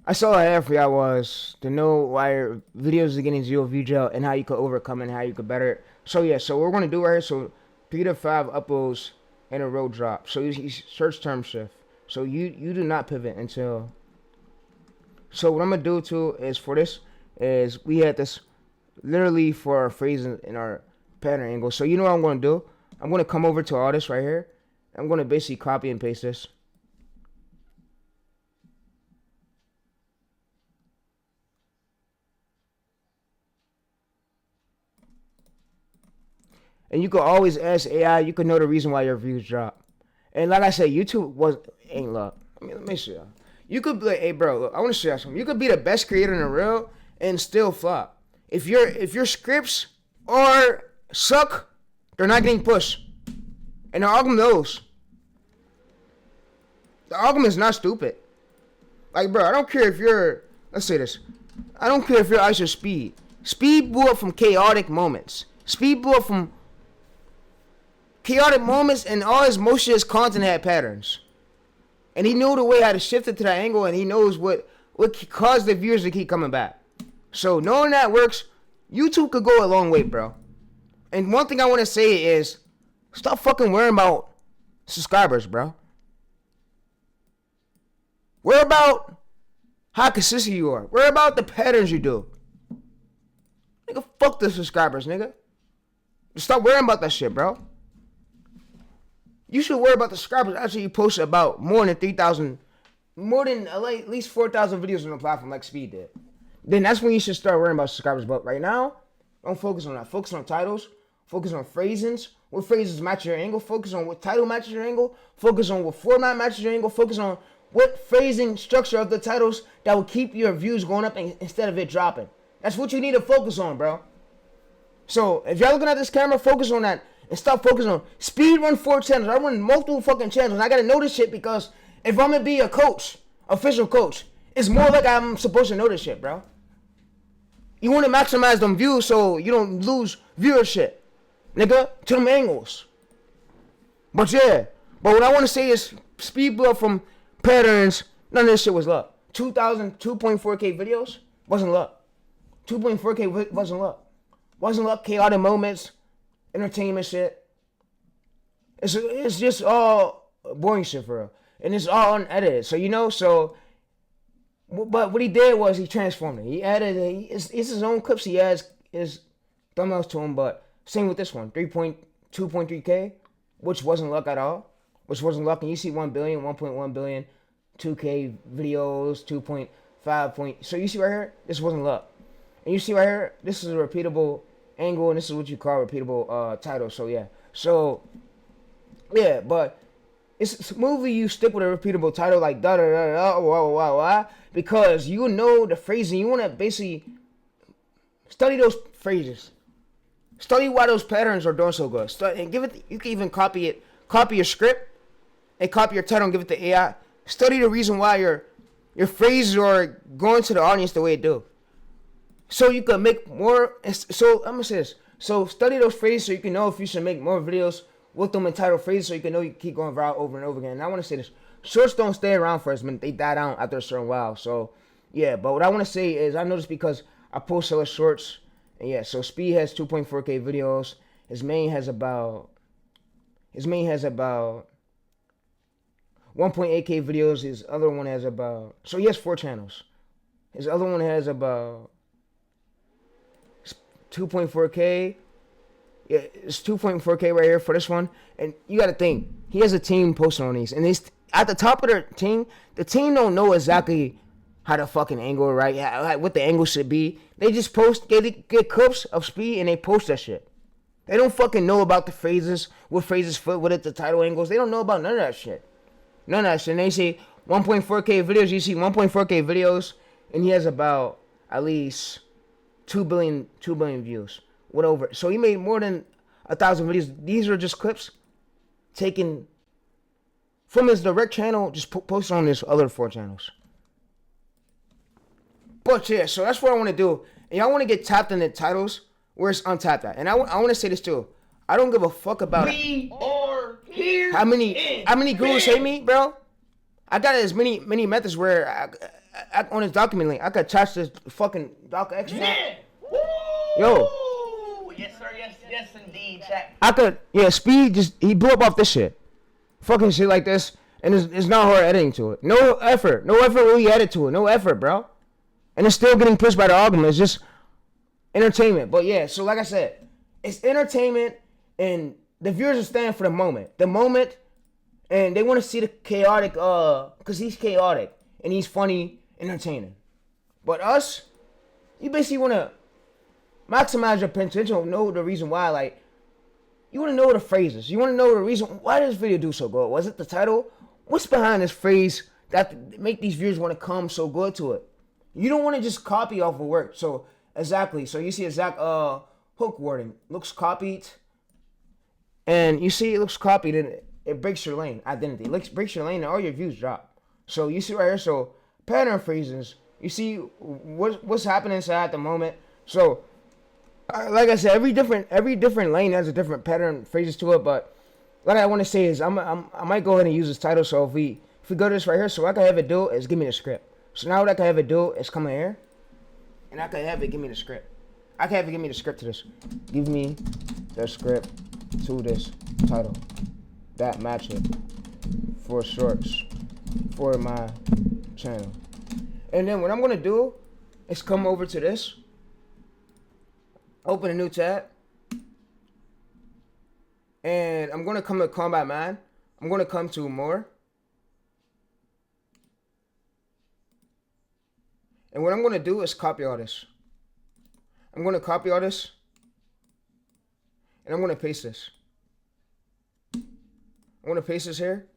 I saw how for y'all was to know why your videos are getting 0 view jail and how you could overcome it and how you could better it. So yeah, so what we're going to do right here, so 3 to 5 uploads in a row drop. So you search term shift. So you do not pivot until. So what I'm going to do too is for this is we had this literally for our phrase in our pattern angle. So you know what I'm going to do? I'm going to come over to all this right here. I'm going to basically copy and paste this. And you can always ask AI. You can know the reason why your views drop. And like I said, YouTube ain't luck. I mean, let me show y'all. You could be like, hey, bro, look, I want to show y'all something. You could be the best creator in the world and still flop. If your scripts are suck, they're not getting pushed. And the algorithm knows. The algorithm is not stupid. Like, bro, I don't care if you're, let's say this. I don't care if you're Ice or Speed. Speed blew up from chaotic moments. Speed blew up from chaotic moments, and all his most of his content had patterns. And he knew the way how to shift it to that angle, and he knows what caused the viewers to keep coming back. So knowing that works, YouTube could go a long way, bro. And one thing I want to say is, stop fucking worrying about subscribers, bro. Worry about how consistent you are. Worry about the patterns you do. Nigga, fuck the subscribers, nigga. Just stop worrying about that shit, bro. You should worry about the subscribers after you post about more than 3,000, more than at least 4,000 videos on the platform like Speed did. Then that's when you should start worrying about subscribers. But right now, don't focus on that. Focus on titles. Focus on phrasings. What phrases match your angle. Focus on what title matches your angle. Focus on what format matches your angle. Focus on what phrasing structure of the titles that will keep your views going up instead of it dropping. That's what you need to focus on, bro. So if y'all looking at this camera, focus on that. And stop focusing on Speed run 4 channels. I run multiple fucking channels. I gotta know this shit because if I'm gonna be a coach, official coach, it's more like I'm supposed to know this shit, bro. You wanna maximize them views so you don't lose viewership, nigga, to them angles. But yeah, but what I wanna say is Speed blew up from patterns. None of this shit was luck. 2.4K videos wasn't luck. 2.4K wasn't luck. Wasn't luck, chaotic moments. Entertainment shit. It's just all boring shit for real. And it's all unedited. So, you know, but what he did was he transformed it. He added, it's his own clips. He adds his thumbnails to him, but same with this one. 2.3K, which wasn't luck at all. Which wasn't luck. And you see 1 billion, 1.1 billion, 2K videos, 2.5. So you see right here, this wasn't luck. And you see right here, this is a repeatable angle, and this is what you call repeatable title. So yeah, but it's smoothly you stick with a repeatable title like da da da da wah wah wah, because you know the phrasing. You want to basically study those phrases, study why those patterns are doing so good. And give it. You can even copy your script, and copy your title and give it to AI. Study the reason why your phrases are going to the audience the way it do. So you can make more. So I'm gonna say this. So study those phrases so you can know if you should make more videos with them entitled phrases so you can know you keep going viral over and over again. And I want to say this. shorts don't stay around for as many. They die down after a certain while. So yeah, but what I want to say is I noticed because I post hella shorts. And yeah, so Speed has 2.4K videos. His main has about 1.8K videos. His other one has about, so he has 4 channels. His other one has about 2.4K. Yeah, it's 2.4K right here for this one. And you got to think, he has a team posting on these. And at the top of the team don't know exactly how to fucking angle it, right? What the angle should be. They just get clips of Speed and they post that shit. They don't fucking know about the phrases, what phrases fit with it, the title angles. They don't know about none of that shit. None of that shit. And they say 1.4K videos. You see 1.4K videos, and he has about at least 2 billion views. Whatever. So he made more than 1,000 videos. These are just clips taken from his direct channel, just posted on his other 4 channels. But yeah, so that's what I want to do. And y'all want to get tapped in the titles where it's untapped at. And I want to say this too. I don't give a fuck about how many gurus hate me, bro. I got as many methods where I on his document link, I could attach this fucking doc extra. Yeah. Yo. Yes, sir. Yes, indeed. Chat. I could, yeah, Speed he blew up off this shit. Fucking shit like this. And it's not hard editing to it. No effort really added to it. No effort, bro. And it's still getting pushed by the algorithm. It's just entertainment. But yeah, so like I said, it's entertainment and the viewers are standing for the moment. The moment, and they want to see the chaotic, because he's chaotic and he's funny, entertaining. But us, you basically want to maximize your potential, know the reason why. Like, you want to know the phrases. You want to know the reason why does this video do so good. Was it the title? What's behind this phrase that make these viewers want to come so good to it? You don't want to just copy off of work. So exactly. So you see exact hook wording looks copied, and you see it looks copied, and it breaks your lane identity. It breaks your lane, and all your views drop. So you see right here. So pattern phrases. You see what's happening inside at the moment. So like I said, every different lane has a different pattern phrases to it. But what I want to say is I might go ahead and use this title. So if we go to this right here, so I can have it do is give me the script. So now what I can have it do is come in here, and I can have it give me the script. I can have it give me the script to this. Give me the script to this title that match it for shorts for my channel. And then what I'm gonna do is come over to this, open a new tab, and I'm gonna come to Combat Man. I'm gonna come to more. And what I'm going to do is copy all this. I'm going to copy all this. And I'm going to paste this. I'm going to paste this here.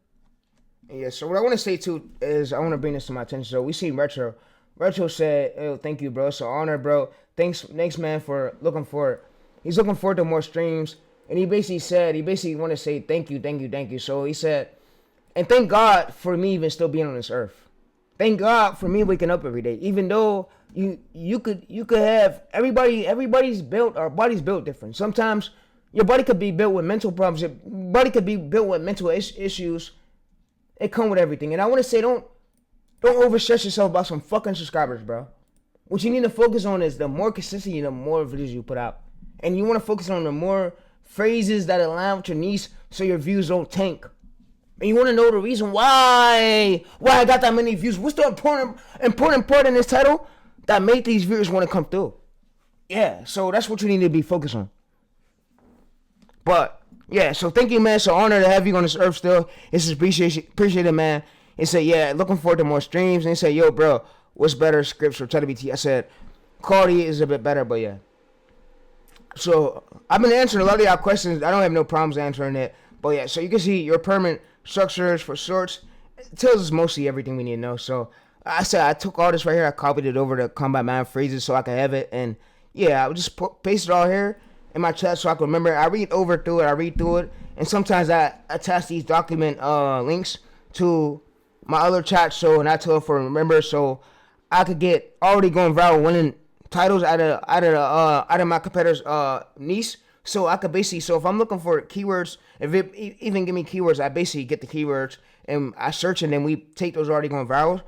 And yeah, so what I want to say too is I want to bring this to my attention. So we see Retro. Retro said, "Oh, thank you, bro. So honor, bro. Thanks, man, for looking forward. He's looking forward to more streams." And he basically want to say thank you. So he said, and thank God for me even still being on this earth. Thank God for me waking up every day. Even though you could have everybody's built, our body's built different. Sometimes your body could be built with mental problems. Your body could be built with mental issues. It come with everything. And I want to say don't overstress yourself about some fucking subscribers, bro. What you need to focus on is the more consistency, the more videos you put out. And you want to focus on the more phrases that align with your niche so your views don't tank. And you want to know the reason why I got that many views. What's the important part in this title that made these viewers want to come through? Yeah, so that's what you need to be focused on. But yeah, so thank you, man. So honored to have you on this earth still. It's appreciated, man. He said, yeah, looking forward to more streams. And he said, yo, bro, what's better, scripts or ChatGPT? I said, quality is a bit better, but yeah. So I've been answering a lot of y'all questions. I don't have no problems answering it. But yeah, so you can see your permanent structures for shorts. It tells us mostly everything we need to know. So I said I took all this right here. I copied it over to Combat Man phrases so I can have it. And yeah, I would just paste it all here in my chat so I can remember. I read through it. And sometimes I attach these document links to my other chat show, and I tell it for remember so I could get already going viral winning titles out of my competitors' niche. So I could basically, so if I'm looking for keywords, if it even give me keywords, I basically get the keywords and I search, and then we take those already going viral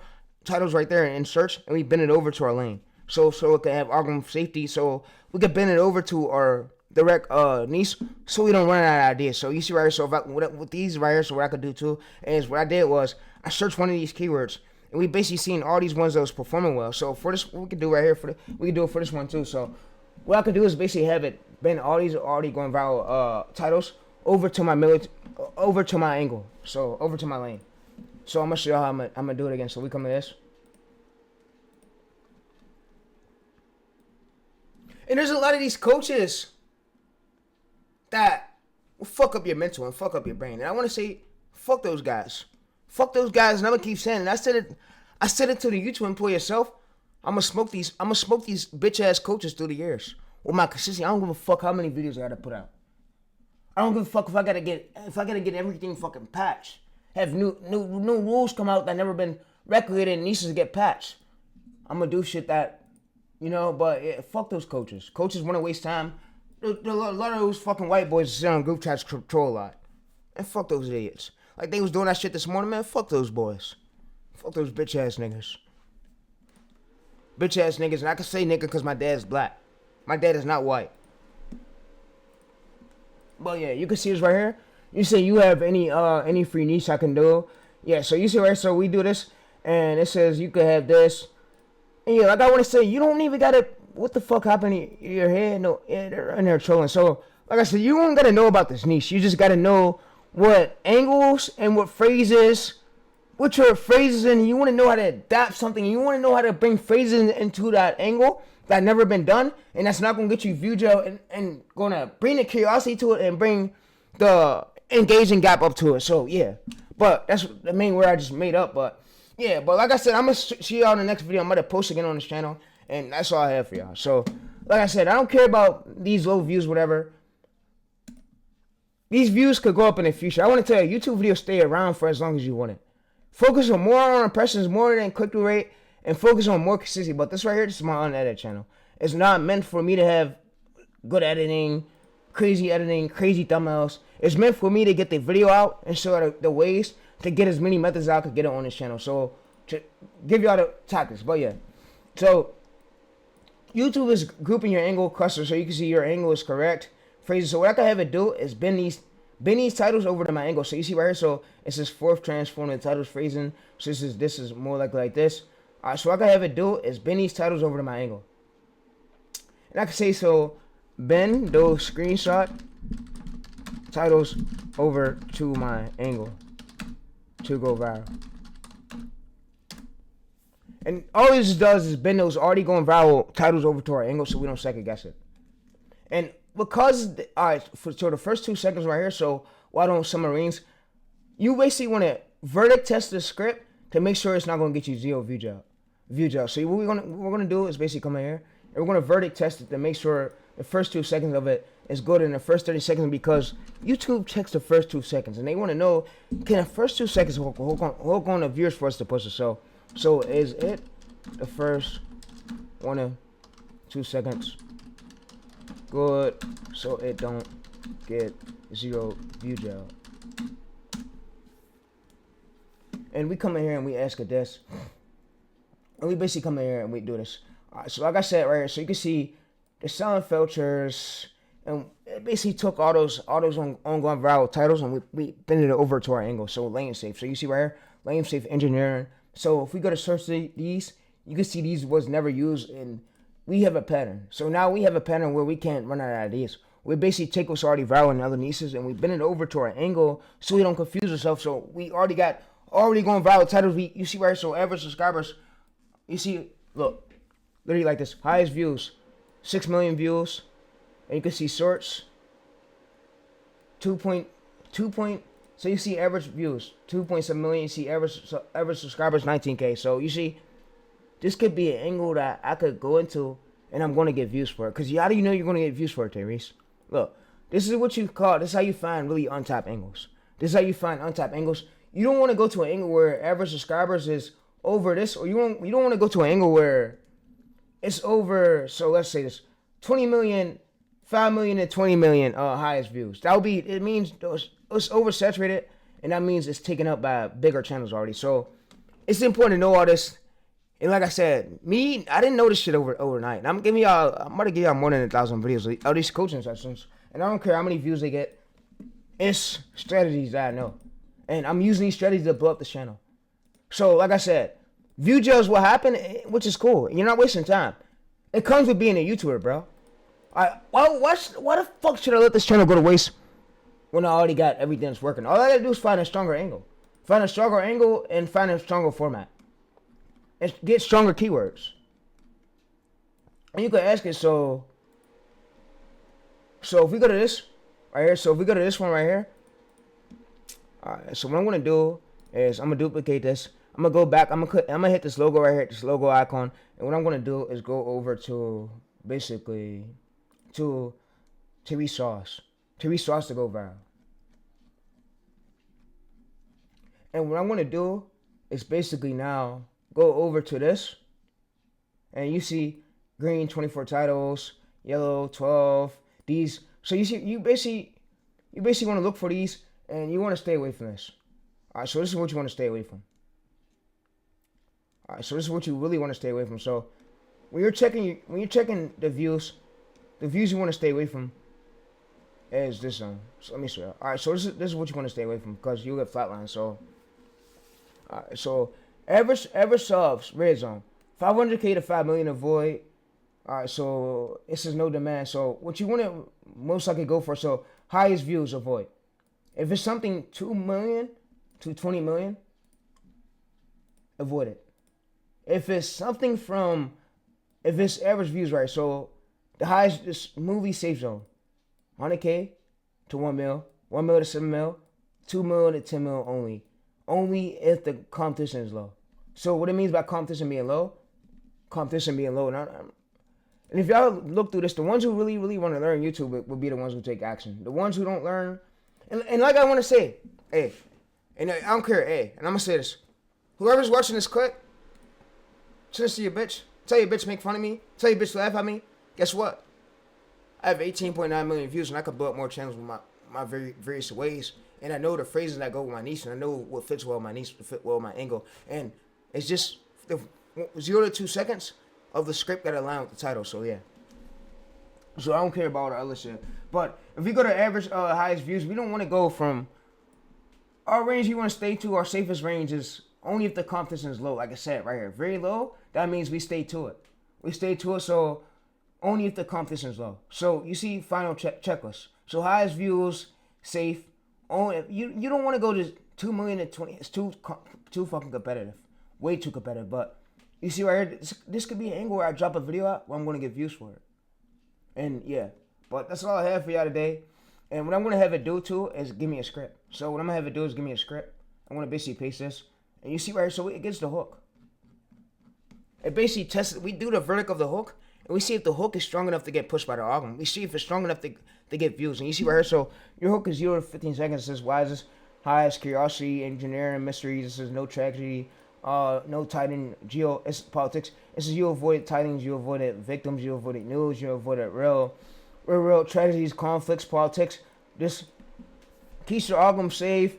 titles right there and search, and we bend it over to our lane. So it can have argument safety. So we could bend it over to our direct niche, so we don't run out of ideas. So you see right here. So if I, with these right here, so what I could do too is what I did was I searched one of these keywords, and we basically seen all these ones that was performing well. So for this, what we could do right here we can do it for this one too. So what I could do is basically have it bend all these already going viral titles over to my over to my angle. So over to my lane. So I'm gonna show you how I'm gonna do it again. So we come to this. And there's a lot of these coaches that will fuck up your mental and fuck up your brain. And I want to say, fuck those guys. Fuck those guys. And I'm gonna keep saying it. I said it to the YouTube employee itself. I'm gonna smoke these bitch ass coaches through the years with my consistency. I don't give a fuck how many videos I gotta put out. I don't give a fuck if I gotta get everything fucking patched. Have new rules come out that never been regulated and needs to get patched. I'm gonna do shit that, but yeah, fuck those coaches. Coaches want to waste time. A lot of those fucking white boys sit on group chats troll a lot. And fuck those idiots. Like they was doing that shit this morning, man. Fuck those boys. Fuck those bitch ass niggas. Bitch ass niggas. And I can say nigga because my dad's black. My dad is not white. But yeah, you can see this right here. You say you have any free niche I can do. Yeah, so you see right here, so we do this. And it says you could have this. And yeah, like I want to say, you don't even gotta, what the fuck happened in your head? No, yeah, they're in there trolling. So, like I said, you don't gotta know about this niche. You just gotta know what angles and what phrases, what your phrases, and you want to know how to adapt something. You want to know how to bring phrases into that angle that never been done, and that's not gonna get you view gel and gonna bring the curiosity to it and bring the engaging gap up to it. So yeah, but that's the main word I just made up. But yeah, but like I said, I'm gonna see y'all in the next video. I'm gonna post again on this channel, and that's all I have for y'all. So like I said, I don't care about these low views, whatever. These views could go up in the future. I want to tell you, YouTube videos stay around for as long as you want it. Focus on more on impressions, more than click-through rate, and focus on more consistency. But this right here, this is my unedited channel. It's not meant for me to have good editing, crazy thumbnails. It's meant for me to get the video out and show the ways to get as many methods I could get it on this channel. So to give y'all the tactics. But yeah, so YouTube is grouping your angle cluster so you can see your angle is correct. Phrases. So what I can have it do is bend these titles over to my angle. So you see right here, so it says fourth transform the titles phrasing. So this is more like this. Alright, so what I can have it do is bend these titles over to my angle. And I can say, so bend those screenshot titles over to my angle to go viral. And all this does is bend those already going viral titles over to our angle so we don't second guess it. And because, alright, so the first 2 seconds right here, so why don't submarines, you basically want to verdict test the script to make sure it's not going to get you 0 view gel. So what we're gonna do is basically come in here and we're gonna verdict test it to make sure the first 2 seconds of it is good in the first 30 seconds, because YouTube checks the first 2 seconds and they want to know, can the first 2 seconds hook on the viewers for us to push it. So is it the first 1 or 2 seconds good so it don't get 0 view gel? And we come in here and we ask it this. And we basically come in here and we do this. Alright, so like I said right here, so you can see the selling filters, and it basically took all those ongoing viral titles and we bent it over to our angle. So lane safe. So you see right here, lane safe engineering. So if we go to search these, you can see these was never used, and we have a pattern. So now we have a pattern where we can't run out of ideas. We basically take what's already viral in other niches and we bend it over to our angle so we don't confuse ourselves. So we already going viral titles. You see right here, so average subscribers. You see, look, literally like this. Highest views, 6 million views. And you can see search, 2 so you see average views, 2.7 million. You see average subscribers, 19K. So you see, this could be an angle that I could go into and I'm going to get views for it. Because how do you know you're going to get views for it, Tyrese? Look, this is what you call, this is how you find really untapped angles. This is how you find untapped angles. You don't want to go to an angle where average subscribers is over this, or you don't want to go to an angle where it's over, so let's say this, 20 million 5 million and 20 million highest views. That would be, it means it's oversaturated, and that means it's taken up by bigger channels already. So it's important to know all this. And like I said, I didn't know this shit overnight. And I'm about to give y'all more than 1,000 videos of these coaching sessions. And I don't care how many views they get. It's strategies that I know. And I'm using these strategies to blow up the channel. So like I said, view jails will happen, which is cool. You're not wasting time. It comes with being a YouTuber, bro. Why the fuck should I let this channel go to waste when I already got everything that's working? All I gotta do is find a stronger angle. Find a stronger angle and find a stronger format. And get stronger keywords. And you can ask it, so if we go to this right here, so if we go to this one right here, alright, so what I'm gonna do is I'm gonna duplicate this. I'm gonna go back, I'm gonna hit this logo right here, this logo icon, and what I'm gonna do is go over to basically to TV sauce to go viral. And what I'm gonna do is basically now go over to this, and you see green 24 titles, yellow 12. These, so you basically want to look for these, and you want to stay away from this. All right, so this is what you want to stay away from. All right, so this is what you really want to stay away from. So when you're checking the views you want to stay away from is this one. So let me show you. All right, so this is what you want to stay away from, because you'll get flatline. So all right, so average subs, red zone, 500K to 5 million avoid. All right, so this is no demand. So what you want to most likely go for, so highest views, avoid. If it's something 2 million to 20 million, avoid it. If it's something if it's average views, right, so the highest, this movie safe zone, 100K to 1 mil, 1 mil to 7 mil, 2 mil to 10 mil only. Only if the competition is low. So what it means by competition being low, and if y'all look through this, the ones who really, really want to learn YouTube will be the ones who take action. The ones who don't learn, and like I want to say, hey, and I don't care, hey, and I'm going to say this. Whoever's watching this clip, send this to your bitch, tell your bitch make fun of me, tell your bitch laugh at me, guess what? I have 18.9 million views, and I could blow up more channels with my various ways. And I know the phrases that go with my niche, and I know what fits well with my niche, fit well with my angle. And it's just the 0 to 2 seconds of the script that align with the title. So yeah. So I don't care about all the other shit. But if we go to average highest views, we don't want to go from our range. We want to stay to our safest range is only if the competition is low. Like I said right here, very low. That means we stay to it. So only if the competition is low. So you see final checklist. So highest views, safe. Only you don't want to go to 2 million and 20. It's too fucking competitive. Way too competitive. But you see right here, this could be an angle where I drop a video out where I'm going to get views for it. And yeah, but that's all I have for y'all today. And what I'm going to have it do too is give me a script. So what I'm going to have it do is give me a script. I'm going to basically paste this. And you see right here, so it gets the hook. It basically tests, we do the verdict of the hook. And we see if the hook is strong enough to get pushed by the algorithm. We see if it's strong enough to get views. And you see right here, so your hook is 0 to 15 seconds. It says, why is this highest curiosity, engineering, mysteries. This is no tragedy. No tithing, it's politics. This is you avoided tidings, you avoided victims, you avoided news, you avoided real tragedies, conflicts, politics. This keeps your album safe.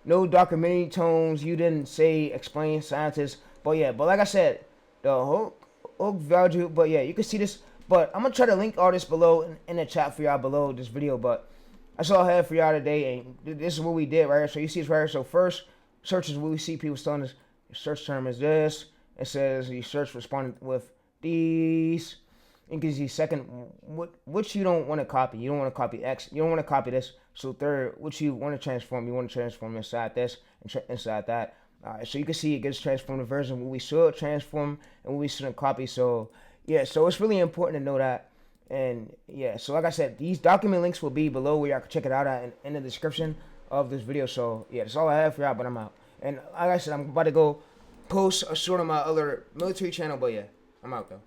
No documentary tones. You didn't say explain scientists. But yeah, but like I said, the hook value. But yeah, you can see this. But I'm gonna try to link all this below in the chat for y'all below this video. But that's all I have for y'all today. And this is what we did right here. So you see this right here. So first search is what we see people still this. Search term is this. It says you search responding with these. You can see second, which you don't want to copy. You don't want to copy X. You don't want to copy this. So third, which you want to transform. You want to transform inside this and inside that. All right, so you can see it gets transformed to version what we should transform and what we shouldn't copy. So yeah, so it's really important to know that. And yeah, so like I said, these document links will be below where y'all can check it out at in the description of this video. So yeah, that's all I have for y'all, but I'm out. And like I said, I'm about to go post a short on my other military channel, but yeah, I'm out though.